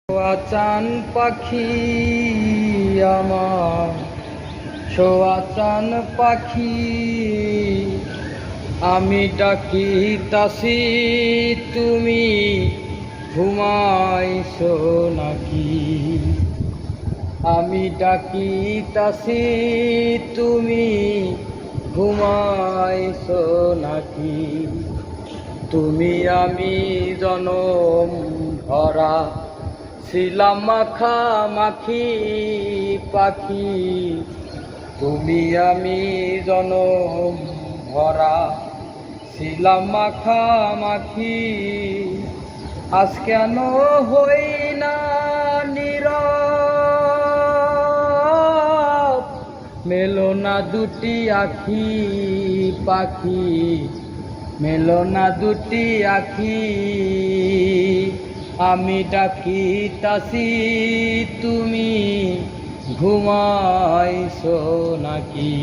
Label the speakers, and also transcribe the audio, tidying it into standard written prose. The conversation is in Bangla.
Speaker 1: চান পাখি আমার, ছোয়া চান পাখি, আমি ডাকিতাছি তুমি ঘুমাইছো নাকি? আমি ডাকিতাছি তুমি ঘুমাইছো নাকি? তুমি আমি জনম ভরা ছিলাম মাখামাখি পাখি, তুমি আমি জনম ভরা ছিলাম মাখামাখি। আজ কেন হই না নীরব, মেলো না দুটি আখি পাখি, মেলো না দুটি আখি। আমি ডাকিতাছি তুমি ঘুমাইছো নাকি?